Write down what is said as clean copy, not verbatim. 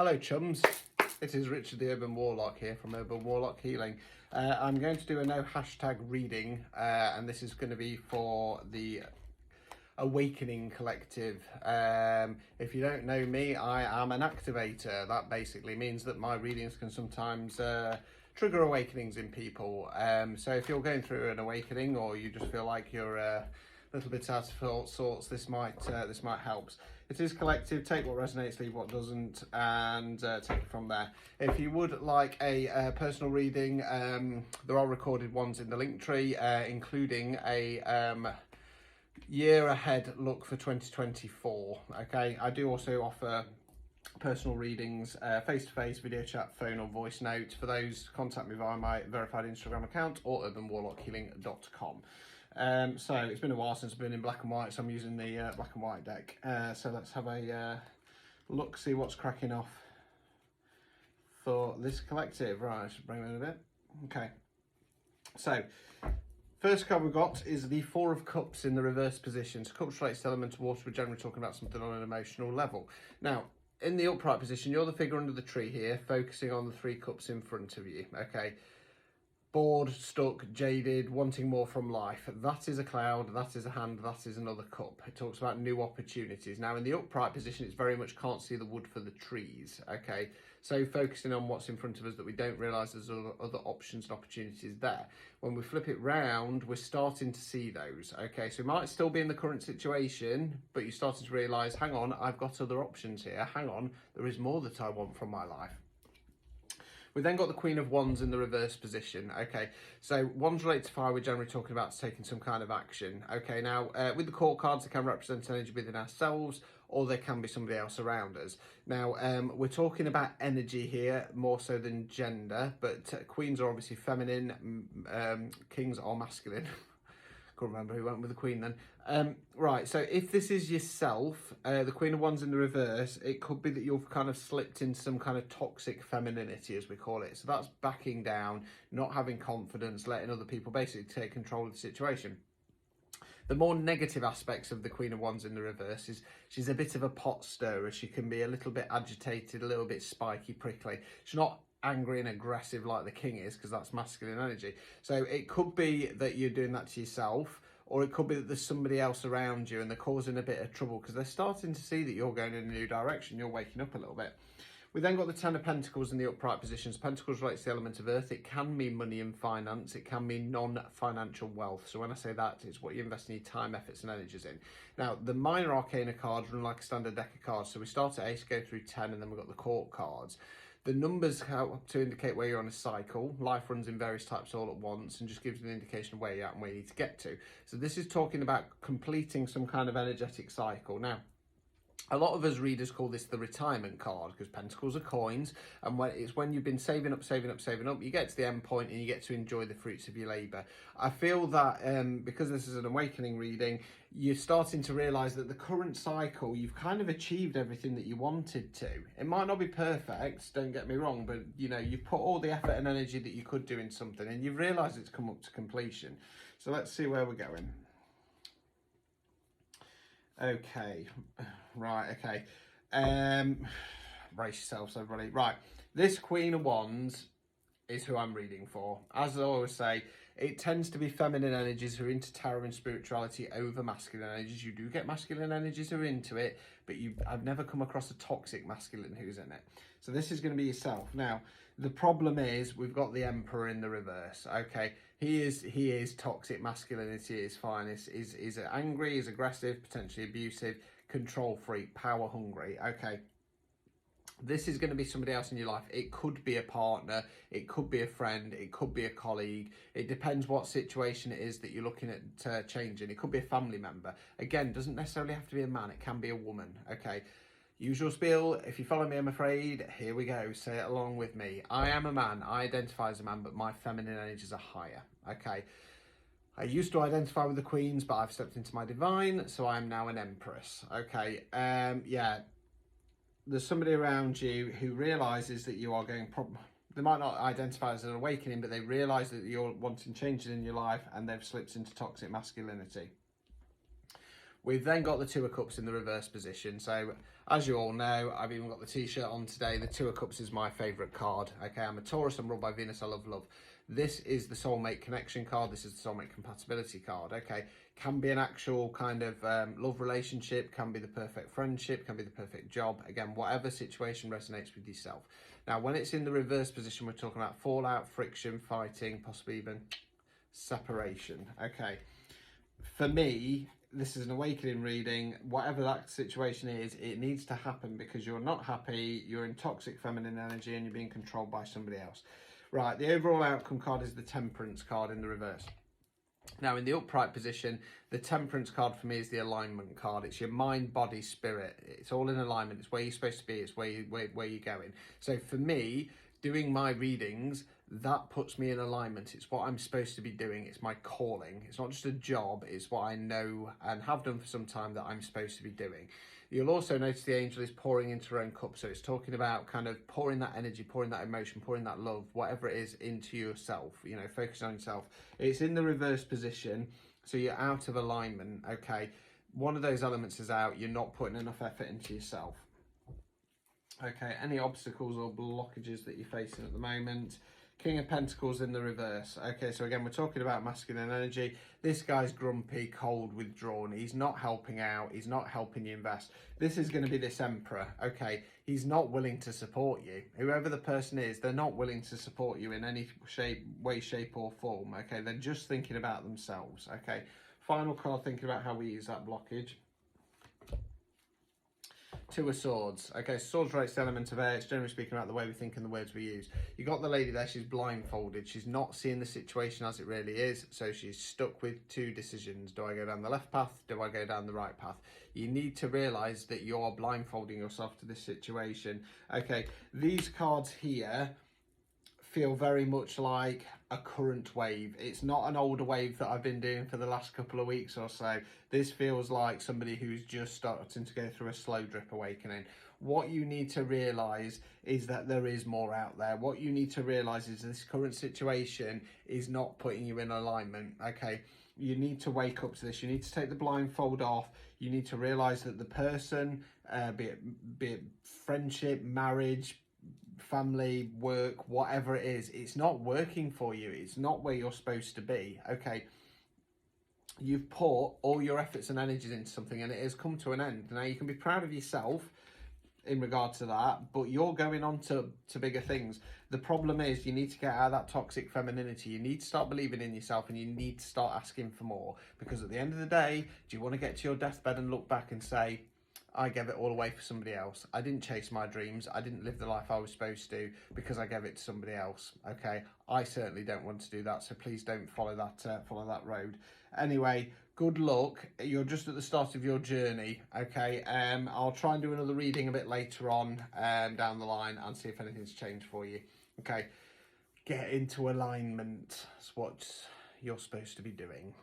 Hello chums, it is Richard the Urban Warlock here from Urban Warlock Healing. I'm going to do a no hashtag reading and this is going to be for the Awakening Collective. If you don't know me, I am an activator. That basically means that my readings can sometimes trigger awakenings in people. So if you're going through an awakening or you just feel like you're a little bit out of sorts, this might help. It is collective. Take what resonates, leave what doesn't, and take it from there. If you would like a personal reading, there are recorded ones in the link tree, including a year ahead look for 2024. Okay, I do also offer personal readings, face-to-face, video chat, phone or voice note. For those, contact me via my verified Instagram account or urbanwarlockhealing.com. So it's been a while since I've been in black and white, so I'm using the black and white deck. So let's have a look, see what's cracking off for this collective. Right, I should bring it in a bit. Okay, so first card we've got is the Four of Cups in the reverse position. So cups relates to element of water. We're generally talking about something on an emotional level. Now, in the upright position, you're the figure under the tree here, focusing on the three cups in front of you. Okay. Bored, stuck, jaded, wanting more from life. That is a cloud, that is a hand, that is another cup. It talks about new opportunities. Now in the upright position, it's very much can't see the wood for the trees, okay? So focusing on what's in front of us that we don't realise there's other options and opportunities there. When we flip it round, we're starting to see those, okay? So we might still be in the current situation, but you're starting to realise, hang on, I've got other options here. Hang on, there is more that I want from my life. We then got the Queen of Wands in the reverse position. Okay, so wands relate to fire. We're generally talking about taking some kind of action. Okay, now with the court cards, they can represent energy within ourselves, or they can be somebody else around us. Now, we're talking about energy here more so than gender, but queens are obviously feminine, kings are masculine. Couldn't remember who went with the Queen then. Right, so if this is yourself, the Queen of Wands in the reverse, it could be that you've kind of slipped into some kind of toxic femininity, as we call it. So that's backing down, not having confidence, letting other people basically take control of the situation. The more negative aspects of the Queen of Wands in the reverse is she's a bit of a pot stirrer. She can be a little bit agitated, a little bit spiky, prickly. She's not angry and aggressive like the king is, because that's masculine energy. So it could be that you're doing that to yourself, or it could be that there's somebody else around you and they're causing a bit of trouble because they're starting to see that you're going in a new direction. You're waking up a little bit. We then got the Ten of Pentacles in the upright positions. Pentacles relates to the element of earth. It can mean money and finance. It can mean non-financial wealth. So when I say that, it's what you invest in your time, efforts and energies in. Now, the minor arcana cards run like a standard deck of cards. So we start at 8, go through 10, and then we've got the court cards. The numbers help to indicate where you're on a cycle. Life runs in various types all at once and just gives you an indication of where you're at and where you need to get to. So this is talking about completing some kind of energetic cycle. Now, a lot of us readers call this the retirement card because pentacles are coins, and when you've been saving up, you get to the end point and you get to enjoy the fruits of your labour. I feel that because this is an awakening reading, you're starting to realise that the current cycle, you've kind of achieved everything that you wanted to. It might not be perfect, don't get me wrong, but you know, you've put all the effort and energy that you could do in something and you've realised it's come up to completion. So let's see where we're going. Okay, right, okay. Brace yourselves, everybody. Right, this Queen of Wands is who I'm reading for. As I always say, it tends to be feminine energies who are into tarot and spirituality over masculine energies. You do get masculine energies who are into it, but I've never come across a toxic masculine who's in it. So this is going to be yourself. Now, the problem is we've got the Emperor in the reverse. Okay, he is toxic masculinity is fine. Is angry, is aggressive, potentially abusive, control freak, power hungry. Okay. This is going to be somebody else in your life. It could be a partner, it could be a friend, it could be a colleague. It depends what situation it is that you're looking at changing. It could be a family member. Again, doesn't necessarily have to be a man, it can be a woman, okay? Usual spiel, if you follow me, I'm afraid, here we go, say it along with me. I am a man, I identify as a man, but my feminine energies are higher, okay? I used to identify with the queens, but I've stepped into my divine, so I'm now an empress, okay? Yeah. There's somebody around you who realises that you are going, they might not identify as an awakening, but they realise that you're wanting changes in your life and they've slipped into toxic masculinity. We've then got the Two of Cups in the reverse position. So as you all know, I've even got the t-shirt on today. The Two of Cups is my favourite card. Okay, I'm a Taurus, I'm ruled by Venus, I love love. This is the soulmate connection card. This is the soulmate compatibility card. Okay, can be an actual kind of love relationship, can be the perfect friendship, can be the perfect job. Again, whatever situation resonates with yourself. Now, when it's in the reverse position, we're talking about fallout, friction, fighting, possibly even separation. Okay, for me, this is an awakening reading. Whatever that situation is, it needs to happen because you're not happy, you're in toxic feminine energy, and you're being controlled by somebody else. Right, the overall outcome card is the Temperance card in the reverse. Now, in the upright position, the Temperance card for me is the alignment card. It's your mind, body, spirit. It's all in alignment. It's where you're supposed to be. It's where you're going. So for me, doing my readings, that puts me in alignment. It's what I'm supposed to be doing. It's my calling. It's not just a job. It's what I know and have done for some time that I'm supposed to be doing. You'll also notice the angel is pouring into her own cup. So it's talking about kind of pouring that energy, pouring that emotion, pouring that love, whatever it is, into yourself, you know, focusing on yourself. It's in the reverse position. So you're out of alignment. Okay. One of those elements is out. You're not putting enough effort into yourself. Okay. Any obstacles or blockages that you're facing at the moment? King of Pentacles in the reverse. Okay, so again, we're talking about masculine energy. This guy's grumpy, cold, withdrawn. He's not helping out. He's not helping you invest. This is going to be this Emperor. Okay, he's not willing to support you. Whoever the person is, they're not willing to support you in any way, shape or form. Okay, they're just thinking about themselves. Okay, final card, thinking about how we use that blockage. Two of Swords. Okay, swords relates to the element of air. It's generally speaking about the way we think and the words we use. You got the lady there, she's blindfolded. She's not seeing the situation as it really is, so she's stuck with two decisions. Do I go down the left path? Do I go down the right path? You need to realise that you're blindfolding yourself to this situation. Okay, these cards here feel very much like a current wave. It's not an older wave that I've been doing for the last couple of weeks or so. This feels like somebody who's just starting to go through a slow drip awakening. What you need to realise is that there is more out there. What you need to realise is this current situation is not putting you in alignment, okay? You need to wake up to this. You need to take the blindfold off. You need to realise that the person, be it friendship, marriage, family, work, whatever it is, it's not working for you. It's not where you're supposed to be. Okay, you've put all your efforts and energies into something and it has come to an end. Now you can be proud of yourself in regard to that, but you're going on to bigger things. The problem is you need to get out of that toxic femininity. You need to start believing in yourself and you need to start asking for more, because at the end of the day, do you want to get to your deathbed and look back and say, I gave it all away for somebody else. I didn't chase my dreams. I didn't live the life I was supposed to because I gave it to somebody else. Okay, I certainly don't want to do that. So please don't follow that road. Anyway, good luck. You're just at the start of your journey. Okay, I'll try and do another reading a bit later on down the line and see if anything's changed for you. Okay, get into alignment. That's what you're supposed to be doing.